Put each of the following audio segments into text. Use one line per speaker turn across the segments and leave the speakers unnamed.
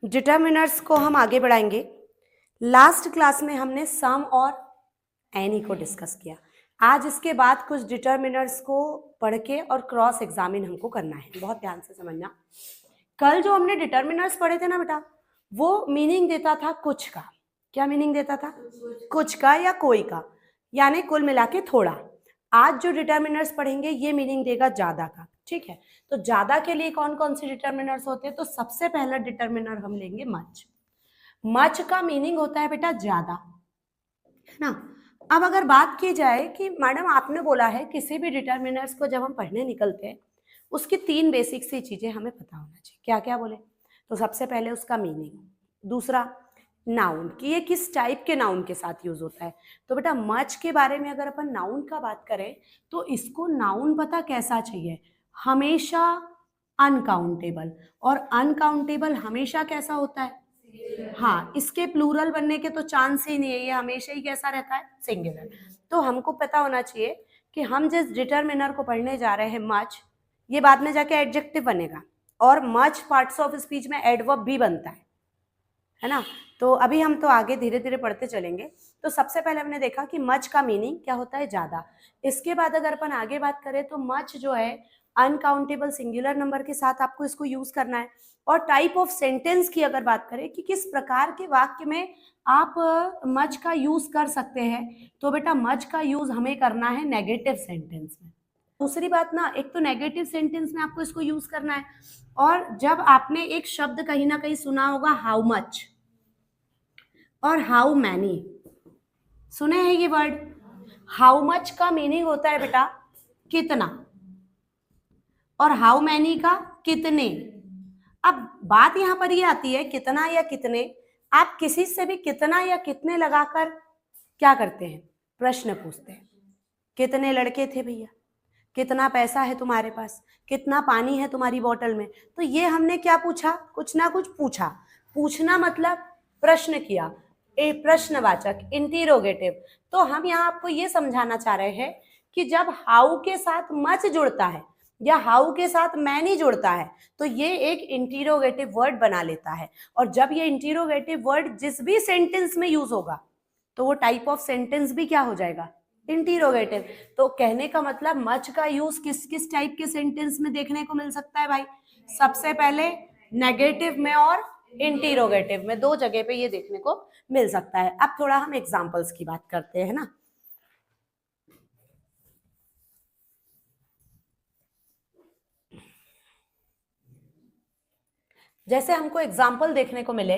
Determiners को हम आगे बढ़ाएंगे। लास्ट क्लास में हमने सम और एनी को डिस्कस किया। आज इसके बाद कुछ डिटर्मिनर्स को पढ़ के और क्रॉस एग्जामिन हमको करना है, बहुत ध्यान से समझना। कल जो हमने डिटर्मिनर्स पढ़े थे ना बेटा, वो मीनिंग देता था कुछ का। क्या मीनिंग देता था? कुछ का या कोई का, यानी कुल मिला के थोड़ा। आज जो डिटर्मिनर्स पढ़ेंगे ये मीनिंग देगा ज्यादा का। ठीक है, तो ज्यादा के लिए कौन कौन से डिटर्मिनर्स होते हैं? तो सबसे पहला डिटर्मिनर हम लेंगे मच। मच का मीनिंग होता है बेटा ज्यादा, है ना। अब अगर बात की जाए कि मैडम आपने बोला है किसी भी डिटर्मिनर्स को जब हम पढ़ने निकलते हैं उसकी तीन बेसिक सी चीजें हमें पता होना चाहिए। क्या क्या बोले? तो सबसे पहले उसका मीनिंग, दूसरा नाउन कि ये किस टाइप के नाउन के साथ यूज होता है। तो बेटा मच के बारे में अगर अपन नाउन का बात करें तो इसको नाउन पता कैसा चाहिए? हमेशा अनकाउंटेबल। और अनकाउंटेबल हमेशा कैसा होता है? हाँ, इसके प्लूरल बनने के तो चांस ही नहीं है, ये हमेशा ही कैसा रहता है? सिंगुलर। तो हमको पता होना चाहिए कि हम जिस डिटर्मिनर को पढ़ने जा रहे हैं मच, ये बाद में जाके एडजेक्टिव बनेगा और मच पार्ट्स ऑफ स्पीच में एडवर्ब भी बनता है ना। तो अभी हम तो आगे धीरे धीरे पढ़ते चलेंगे। तो सबसे पहले हमने देखा कि मच का मीनिंग क्या होता है? ज्यादा। इसके बाद अगर अपन आगे बात करें तो मच जो है अनकाउंटेबल सिंगुलर नंबर के साथ आपको इसको यूज करना है। और टाइप ऑफ सेंटेंस की अगर बात करें कि किस प्रकार के वाक्य में आप मच का यूज कर सकते हैं, तो बेटा मच का यूज हमें करना है नेगेटिव सेंटेंस में। दूसरी बात ना, एक तो नेगेटिव सेंटेंस में आपको इसको यूज करना है। और जब आपने एक शब्द कहीं ना कहीं सुना होगा हाउ मच और हाउ मैनी, सुने हैं ये वर्ड? हाउ मच का मीनिंग होता है बेटा कितना, और हाउ मैनी का कितने। अब बात यहां पर ये आती है कितना या कितने। आप किसी से भी कितना या कितने लगाकर क्या करते हैं? प्रश्न पूछते हैं। कितने लड़के थे भैया? कितना पैसा है तुम्हारे पास? कितना पानी है तुम्हारी बोतल में? तो ये हमने क्या पूछा? कुछ ना कुछ पूछा। पूछना मतलब प्रश्न किया, ए प्रश्नवाचक, इंटीरोगेटिव। तो हम यहाँ आपको ये समझाना चाह रहे हैं कि जब हाउ के साथ मच जुड़ता है या हाउ के साथ मैनी जुड़ता है तो ये एक इंटीरोगेटिव वर्ड बना लेता है। और जब ये इंटीरोगेटिव वर्ड जिस भी सेंटेंस में यूज होगा तो वो टाइप ऑफ सेंटेंस भी क्या हो जाएगा? इंटीरोगेटिव। तो कहने का मतलब मच का यूज किस किस टाइप के सेंटेंस में देखने को मिल सकता है भाई? सबसे पहले नेगेटिव में और इंटीरोगेटिव में, दो जगह पे ये देखने को मिल सकता है। अब थोड़ा हम एग्जांपल्स की बात करते हैं ना। जैसे हमको एग्जाम्पल देखने को मिले,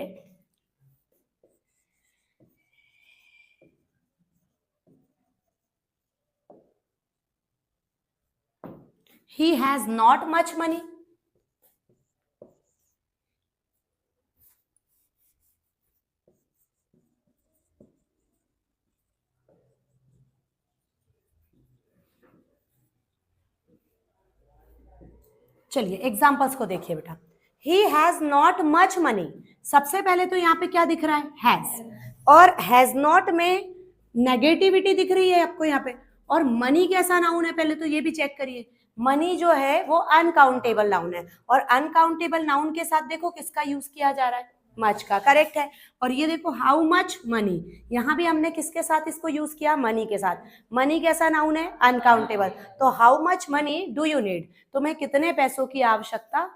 he has not much money। चलिए एग्जाम्पल्स को देखिए बेटा। He has not much money, सबसे पहले तो यहाँ पे क्या दिख रहा है? हैज। और हैज नॉट में नेगेटिविटी दिख रही है आपको यहाँ पे। और मनी कैसा नाउन है पहले तो ये भी चेक करिए। मनी जो है वो अनकाउंटेबल नाउन है, और अनकाउंटेबल नाउन के साथ देखो किसका यूज किया जा रहा है? मच का, करेक्ट है। और ये देखो हाउ मच मनी, यहाँ भी हमने किसके साथ इसको यूज किया? मनी के साथ। मनी कैसा नाउन है? अनकाउंटेबल। तो how much money do you need, तुम्हें कितने पैसों की आवश्यकता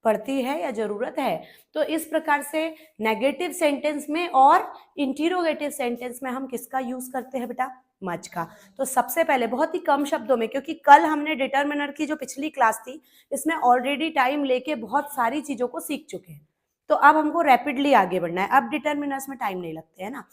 पड़ती है या जरूरत है। तो इस प्रकार से नेगेटिव सेंटेंस में और इंटीरोगेटिव सेंटेंस में हम किसका यूज करते हैं बेटा? मच का। तो सबसे पहले बहुत ही कम शब्दों में, क्योंकि कल हमने डिटर्मिनर की जो पिछली क्लास थी इसमें ऑलरेडी टाइम लेके बहुत सारी चीजों को सीख चुके हैं, तो अब हमको रैपिडली आगे बढ़ना है। अब डिटर्मिनर्स में टाइम नहीं लगते है ना।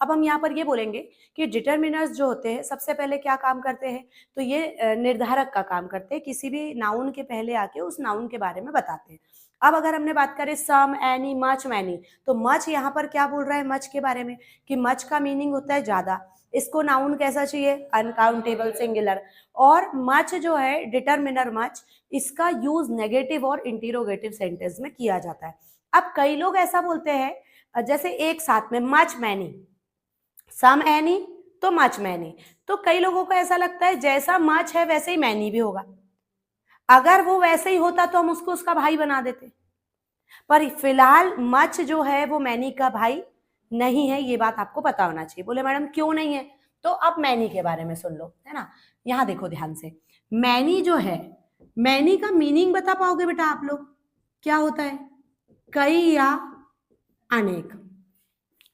अब हम यहाँ पर ये बोलेंगे कि डिटर्मिनर्स जो होते हैं सबसे पहले क्या काम करते हैं? तो ये निर्धारक का काम करते हैं, किसी भी नाउन के पहले आके उस नाउन के बारे में बताते हैं। अब अगर हमने बात करें सम, एनी, मच, मैनी, तो मच यहाँ पर क्या बोल रहा है मच के बारे में? कि मच का मीनिंग होता है ज्यादा। इसको नाउन कैसा चाहिए? Uncountable singular. और मच जो है डिटर्मिनर मच, इसका यूज नेगेटिव और इंटीरोगेटिव सेंटेंस में किया जाता है। अब कई लोग ऐसा बोलते हैं जैसे एक साथ में मच मैनी, सम एनी तो मच मैनी। तो कई लोगों को ऐसा लगता है जैसा मच है वैसे ही मैनी भी होगा। अगर वो वैसे ही होता तो हम उसको उसका भाई बना देते, पर फिलहाल मच जो है वो मैनी का भाई नहीं है, ये बात आपको पता होना चाहिए। बोले मैडम क्यों नहीं है, तो अब मैनी के बारे में सुन लो, है ना। यहाँ देखो ध्यान से, मैनी जो है, मैनी का मीनिंग बता पाओगे बेटा आप लोग, क्या होता है? कई या अनेक,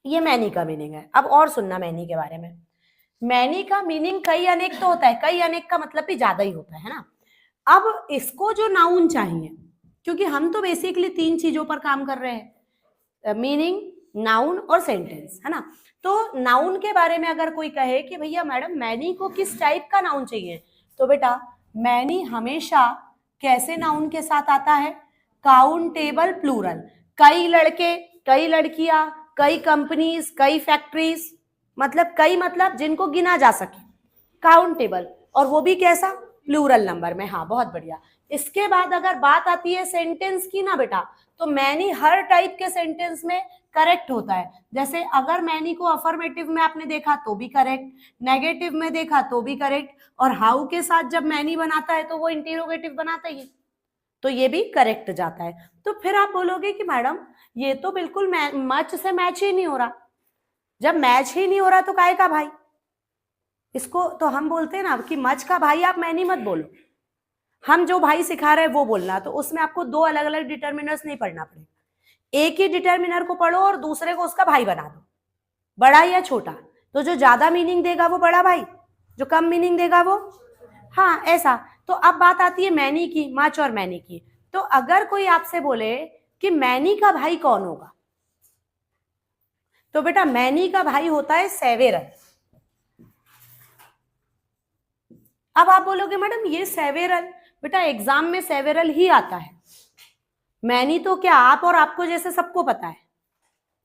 ये मैनी का मीनिंग है। अब और सुनना मैनी के बारे में, मैनी का मीनिंग कई अनेक तो होता है, कई अनेक का मतलब भी ज्यादा ही होता है ना। अब इसको जो नाउन चाहिए, क्योंकि हम तो बेसिकली 3 चीजों पर काम कर रहे हैं, मीनिंग, नाउन और सेंटेंस, है ना। तो नाउन के बारे में अगर कोई कहे कि भैया मैडम मैनी को किस टाइप का नाउन चाहिए, तो बेटा मैनी हमेशा कैसे नाउन के साथ आता है? काउंटेबल प्लूरल, कई लड़के, कई लड़कियां, कई कंपनीज, कई फैक्ट्रीज, मतलब कई मतलब जिनको गिना जा सके, काउंटेबल, और वो भी कैसा? प्लूरल नंबर में। हाँ बहुत बढ़िया। इसके बाद अगर बात आती है सेंटेंस की ना बेटा, तो मैनी हर टाइप के सेंटेंस में करेक्ट होता है। जैसे अगर मैनी को अफर्मेटिव में आपने देखा तो भी करेक्ट, नेगेटिव में देखा तो भी करेक्ट, और हाउ के साथ जब मैनी बनाता है तो वो इंटरोगेटिव बनाता ही है, तो ये भी करेक्ट जाता है। तो फिर आप बोलोगे कि मैडम ये तो बिल्कुल मच से मैच ही नहीं हो रहा। जब मैच ही नहीं हो रहा तो काहे का भाई? इसको तो हम बोलते हैं ना कि मच का भाई आप मैनी मत बोलो, हम जो भाई सिखा रहे हैं वो बोलना। तो उसमें आपको 2 अलग अलग डिटर्मिनर्स नहीं पढ़ना पड़ेगा, एक ही डिटर्मिनर को पढ़ो और दूसरे को उसका भाई बना दो, बड़ा या छोटा। तो जो ज्यादा मीनिंग देगा वो बड़ा भाई, जो कम मीनिंग देगा वो, हाँ ऐसा। तो अब बात आती है मैनी की, मच और मैनी की। तो अगर कोई आपसे बोले कि मैनी का भाई कौन होगा, तो बेटा मैनी का भाई होता है सेवेरल। अब आप बोलोगे मैडम ये सेवेरल, बेटा एग्जाम में सेवेरल ही आता है, मैनी तो क्या आप और आपको जैसे सबको पता है,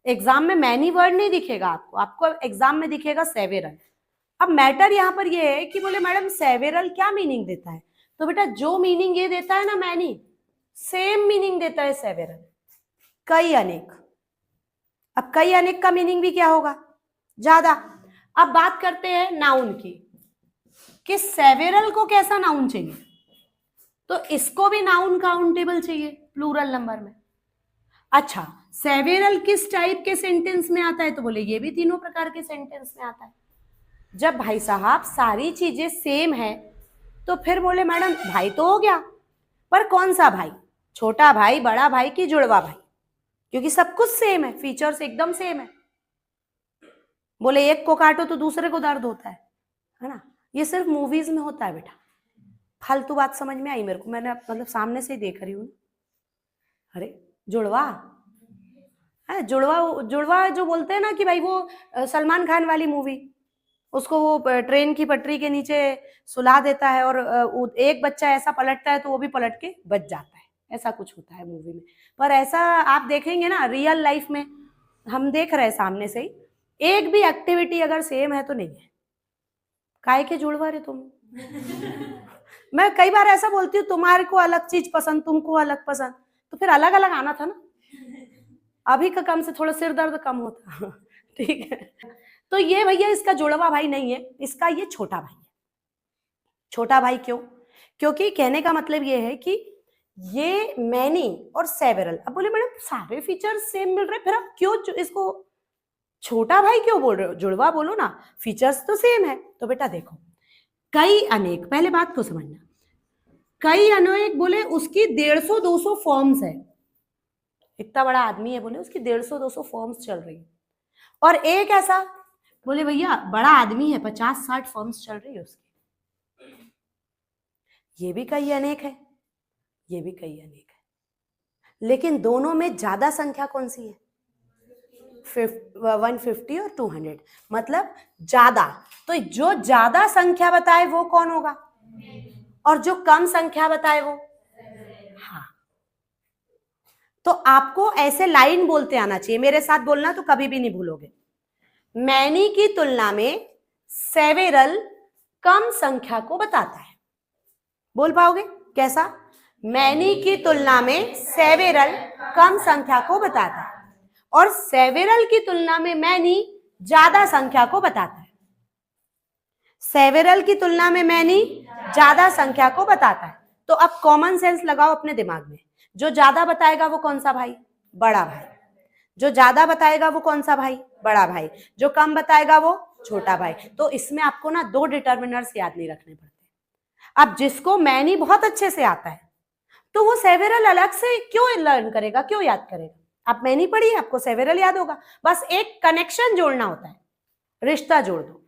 एग्जाम में मैनी वर्ड नहीं दिखेगा आपको, आपको एग्जाम में दिखेगा सेवेरल। अब मैटर यहाँ पर ये है कि बोले मैडम सेवेरल क्या मीनिंग देता है, तो बेटा जो मीनिंग ये देता है ना मैनी, सेम मीनिंग देता है सेवेरल, कई अनेक। अब कई अनेक का मीनिंग भी क्या होगा? ज्यादा। अब बात करते हैं नाउन की, कि सेवेरल को कैसा नाउन चाहिए, तो इसको भी नाउन काउंटेबल चाहिए प्लूरल नंबर में। अच्छा सेवेरल किस टाइप के सेंटेंस में आता है, तो बोले ये भी तीनों प्रकार के सेंटेंस में आता है। जब भाई साहब सारी चीजें सेम है, तो फिर बोले मैडम भाई तो हो गया, पर कौन सा भाई? छोटा भाई, बड़ा भाई की जुड़वा भाई? क्योंकि सब कुछ सेम है, फीचर्स एकदम सेम है। बोले एक को काटो तो दूसरे को दर्द होता है ना। ये सिर्फ मूवीज में होता है बेटा। फालतू बात समझ में आई मेरे को, मैंने मतलब सामने से ही देख रही हूँ। अरे जुड़वा है, जुड़वा, जुड़वा जो बोलते हैं ना कि भाई वो सलमान खान वाली मूवी, उसको वो ट्रेन की पटरी के नीचे सुला देता है और एक बच्चा ऐसा पलटता है तो वो भी पलट के बच जाता है, ऐसा कुछ होता है मूवी में। पर ऐसा आप देखेंगे ना रियल लाइफ में, हम देख रहे हैं सामने से ही, एक भी एक्टिविटी अगर सेम है तो नहीं है। काहे के जुड़वा रे तुम? मैं कई बार ऐसा बोलती हूँ तुम्हारे को अलग चीज पसंद, तुमको अलग पसंद, तो फिर अलग अलग आना था ना, अभी का कम से थोड़ा सिर दर्द कम होता। ठीक है, तो ये भैया इसका जुड़वा भाई नहीं है, इसका ये छोटा भाई है। छोटा भाई क्यों? क्योंकि कहने का मतलब ये है कि ये मैनी और सेवेरल, अब बोले मैडम सारे फीचर्स सेम मिल रहे, फिर आप क्यों इसको छोटा भाई क्यों बोल रहे हो? जुड़वा बोलो ना, फीचर्स तो सेम है। तो बेटा देखो कई अनेक, पहले बात को समझना, कई अनेक बोले उसकी 150-200 फॉर्म्स है, इतना बड़ा आदमी है, बोले उसकी 150-200 फॉर्म्स चल रही है। और एक ऐसा बोले भैया बड़ा आदमी है, 50-60 फॉर्म्स चल रही है उसकी। ये भी कई अनेक है, ये भी कई अनेक है, लेकिन दोनों में ज्यादा संख्या कौन सी है? 150 और 200, मतलब ज्यादा। तो जो ज्यादा संख्या बताए वो कौन होगा, और जो कम संख्या बताए वो? हाँ, तो आपको ऐसे लाइन बोलते आना चाहिए, मेरे साथ बोलना तो कभी भी नहीं भूलोगे। मैनी की तुलना में सेवेरल कम संख्या को बताता है। बोल पाओगे कैसा? मैनी की तुलना में सेवेरल कम संख्या को बताता है, और सेवेरल की तुलना में मैनी ज्यादा संख्या को बताता है। सेवेरल की तुलना में मैनी ज्यादा संख्या को बताता है। तो अब कॉमन सेंस लगाओ अपने दिमाग में, जो ज्यादा बताएगा वो कौन सा भाई? बड़ा भाई। जो ज्यादा बताएगा वो कौन सा भाई? बड़ा भाई। जो कम बताएगा वो छोटा भाई। तो इसमें आपको ना दो डिटर्मिनर्स याद नहीं रखने पड़ते। अब जिसको मैनी बहुत अच्छे से आता है तो वो सेवेरल अलग से क्यों लर्न करेगा, क्यों याद करेगा? आप मैनी पढ़िए, आपको सेवेरल याद होगा। बस एक कनेक्शन जोड़ना होता है, रिश्ता जोड़ दो।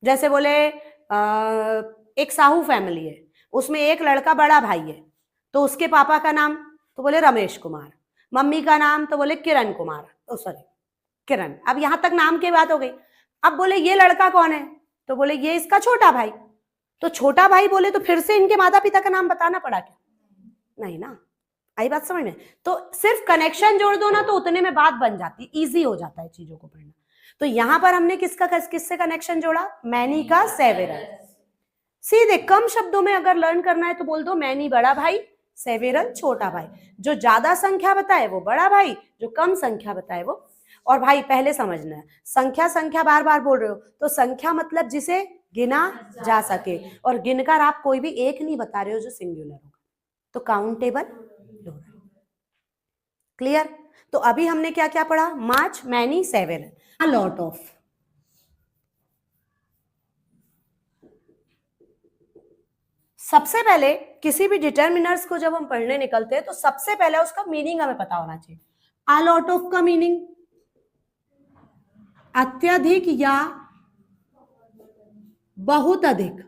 जैसे बोले एक साहू फैमिली है, उसमें एक लड़का बड़ा भाई है, तो उसके पापा का नाम तो बोले रमेश कुमार, मम्मी का नाम तो बोले किरण कुमार, सॉरी किरण। अब यहां तक नाम की बात हो गई। अब बोले ये लड़का कौन है, तो बोले ये इसका छोटा भाई। तो छोटा भाई बोले तो फिर से इनके माता पिता का नाम बताना पड़ा क्या? नहीं ना। आई बात समझ में? तो सिर्फ कनेक्शन जोड़ दो ना, तो उतने में बात बन जाती, इजी हो जाता है चीजों को पढ़ना। तो यहां पर हमने किससे कनेक्शन जोड़ा? मैनी का सेवेरल। सीधे कम शब्दों में अगर लर्न करना है तो बोल दो मैनी बड़ा भाई, सेवेरल छोटा भाई। जो ज्यादा संख्या बताए वो बड़ा भाई, जो कम संख्या बताए वो। और भाई पहले समझना है, संख्या बार बार बोल रहे हो तो संख्या मतलब जिसे गिना जा सके, और गिनकर आप कोई भी एक नहीं बता रहे हो जो सिंगुलर होगा, तो काउंटेबल प्लूरल। क्लियर? तो अभी हमने क्या क्या पढ़ा? Much, many, several, a lot of. सबसे पहले किसी भी डिटर्मिनर्स को जब हम पढ़ने निकलते हैं तो सबसे पहले उसका मीनिंग हमें पता होना चाहिए। अ लॉट ऑफ का मीनिंग अत्यधिक या बहुत अधिक।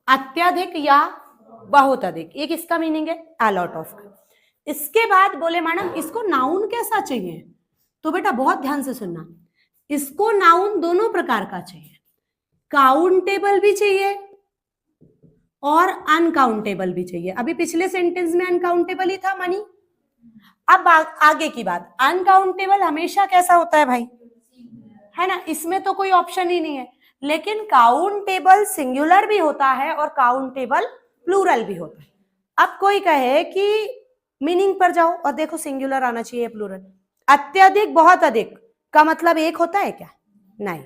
अत्यधिक या बहुत अधिक, ये किसका मीनिंग है? अ लॉट ऑफ का। इसके बाद बोले मैडम इसको नाउन कैसा चाहिए? तो बेटा बहुत ध्यान से सुनना, इसको नाउन दोनों प्रकार का चाहिए, काउंटेबल भी चाहिए और अनकाउंटेबल भी चाहिए। अभी पिछले सेंटेंस में अनकाउंटेबल ही था मनी। अब आगे की बात, अनकाउंटेबल हमेशा कैसा होता है भाई? है ना, इसमें तो कोई ऑप्शन ही नहीं है। लेकिन काउंटेबल सिंगुलर भी होता है और काउंटेबल प्लूरल भी होता है। अब कोई कहे कि मीनिंग पर जाओ और देखो सिंगुलर आना चाहिए प्लूरल। अत्यधिक बहुत अधिक का मतलब एक होता है क्या? नहीं।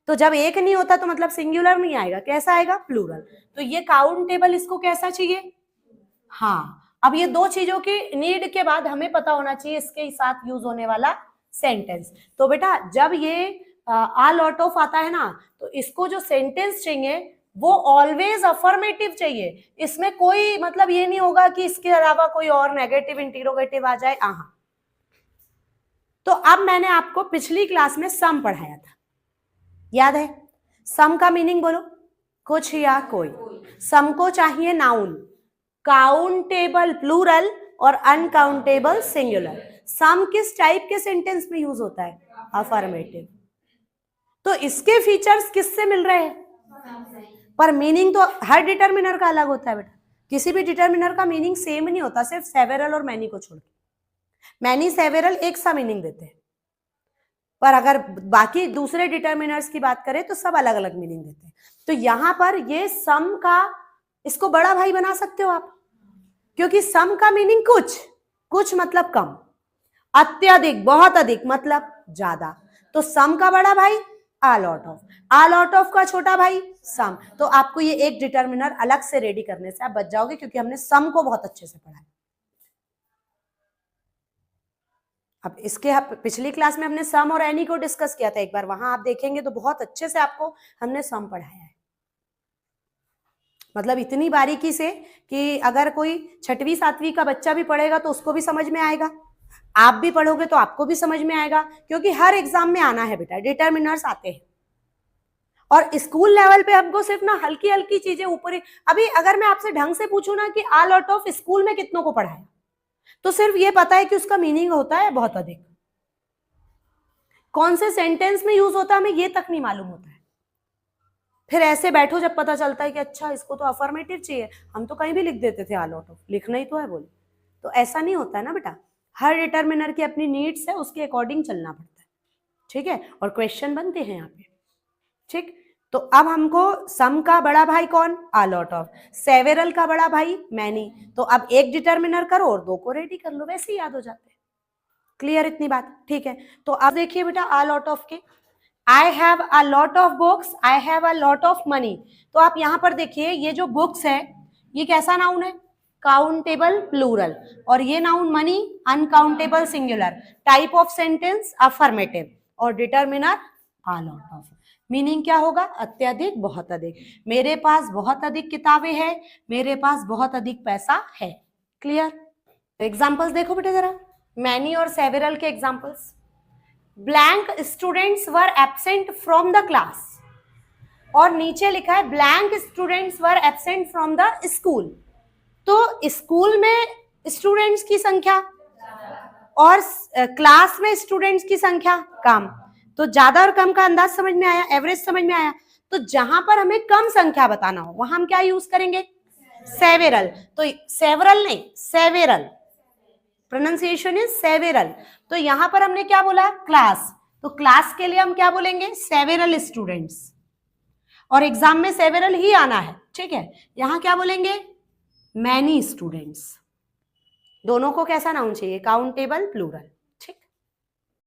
तो जब एक नहीं होता तो मतलब सिंगुलर नहीं आएगा, कैसा आएगा? प्लूरल। तो ये काउंटेबल इसको कैसा चाहिए? हाँ। अब ये दो चीजों की नीड के बाद हमें पता होना चाहिए इसके साथ यूज होने वाला सेंटेंस। तो बेटा जब ये आ लॉट ऑफ आता है ना, तो इसको जो सेंटेंस चाहिए वो ऑलवेज अफर्मेटिव चाहिए। इसमें कोई मतलब ये नहीं होगा कि इसके अलावा कोई और नेगेटिव इंटरोगेटिव आ जाए। तो अब मैंने आपको पिछली क्लास में सम पढ़ाया था, याद है? सम का मीनिंग बोलो, कुछ या कोई। सम को चाहिए नाउन, काउंटेबल प्लूरल और अनकाउंटेबल सिंगुलर। सम किस टाइप के सेंटेंस में यूज होता है? अफर्मेटिव। तो इसके फीचर्स किससे मिल रहे हैं? पर मीनिंग तो हर डिटर्मिनर का अलग होता है बेटा, किसी भी डिटर्मिनर का मीनिंग सेम नहीं होता, सिर्फ सेवेरल और मैनी को छोड़ के। मैनी सेवेरल एक सा मीनिंग देते हैं, पर अगर बाकी दूसरे डिटर्मिनर्स की बात करें तो सब अलग अलग मीनिंग देते हैं। तो यहां पर ये सम का, इसको बड़ा भाई बना सकते हो आप, क्योंकि सम का मीनिंग कुछ, कुछ मतलब कम, अत्यधिक बहुत अधिक मतलब ज्यादा। तो सम का बड़ा भाई a lot of, a lot of का छोटा भाई सम। तो आपको ये एक डिटर्मिनर अलग से रेडी करने से आप बच जाओगे, क्योंकि हमने सम को बहुत अच्छे से पढ़ा है। अब इसके पिछली क्लास में हमने सम और एनी को डिस्कस किया था एक बार, वहां आप देखेंगे तो बहुत अच्छे से आपको हमने सम पढ़ाया है, मतलब इतनी बारीकी से कि अगर कोई 6वीं 7वीं का बच्चा भी पढ़ेगा तो उसको भी समझ में आएगा, आप भी पढ़ोगे तो आपको भी समझ में आएगा, क्योंकि हर एग्जाम में आना है बेटा, डिटर्मिनर्स आते हैं। और स्कूल लेवल पे आपको सिर्फ ना हल्की हल्की चीजें ऊपर ही, अभी अगर मैं आपसे ढंग से पूछूं ना कि आ लॉट ऑफ स्कूल में कितनों को पढ़ाया, तो सिर्फ ये पता है कि उसका मीनिंग होता है बहुत अधिक, कौन से सेंटेंस में यूज होता है हमें ये तक नहीं मालूम होता है। फिर ऐसे बैठो जब पता चलता है कि अच्छा इसको तो अफर्मेटिव चाहिए, हम तो कहीं भी लिख देते थे आ लॉट ऑफ, लिखना ही तो है बोले, तो ऐसा नहीं होता है ना बेटा। हर डिटर्मिनर की अपनी नीड्स है, उसके अकॉर्डिंग चलना पड़ता है, ठीक है। और क्वेश्चन बनते हैं यहाँ पे, ठीक। तो अब हमको सम का बड़ा भाई कौन? आ लॉट ऑफ। सेवेरल का बड़ा भाई मैनी। तो अब एक डिटर्मिनर करो और दो को रेडी कर लो, वैसे ही याद हो जाते हैं। क्लियर इतनी बात? ठीक है। तो अब देखिए बेटा आ लॉट ऑफ के, I have a lot of books, I have a lot of money. तो आप यहां पर देखिए ये जो बुक्स है ये कैसा नाउन है? काउंटेबल प्लूरल, और ये noun money uncountable singular, type of sentence affirmative, और determiner a lot of. Meaning क्या होगा? अत्यधिक, बहुत अधिक। मेरे पास बहुत अधिक किताबें हैं, मेरे पास बहुत अधिक पैसा है। क्लियर? तो एग्जांपल्स देखो बेटा जरा, मैनी और सेवरल के examples. Blank students were absent from the class, और नीचे लिखा है blank students were absent from the school. तो स्कूल में स्टूडेंट्स की संख्या और क्लास में स्टूडेंट्स की संख्या कम, तो ज्यादा और कम का अंदाज समझ में आया, एवरेज समझ में आया। तो जहां पर हमें कम संख्या बताना हो वहां हम क्या यूज करेंगे? सेवेरल। तो सेवरल नहीं, सेवेरल, प्रोनाउंसिएशन इज सेवेरल। तो यहां पर हमने क्या बोला? क्लास, तो क्लास के लिए हम क्या बोलेंगे? सेवेरल स्टूडेंट्स, और एग्जाम में सेवेरल ही आना है, ठीक है। यहां क्या बोलेंगे? Many students. दोनों को कैसा नाउन चाहिए? Countable plural.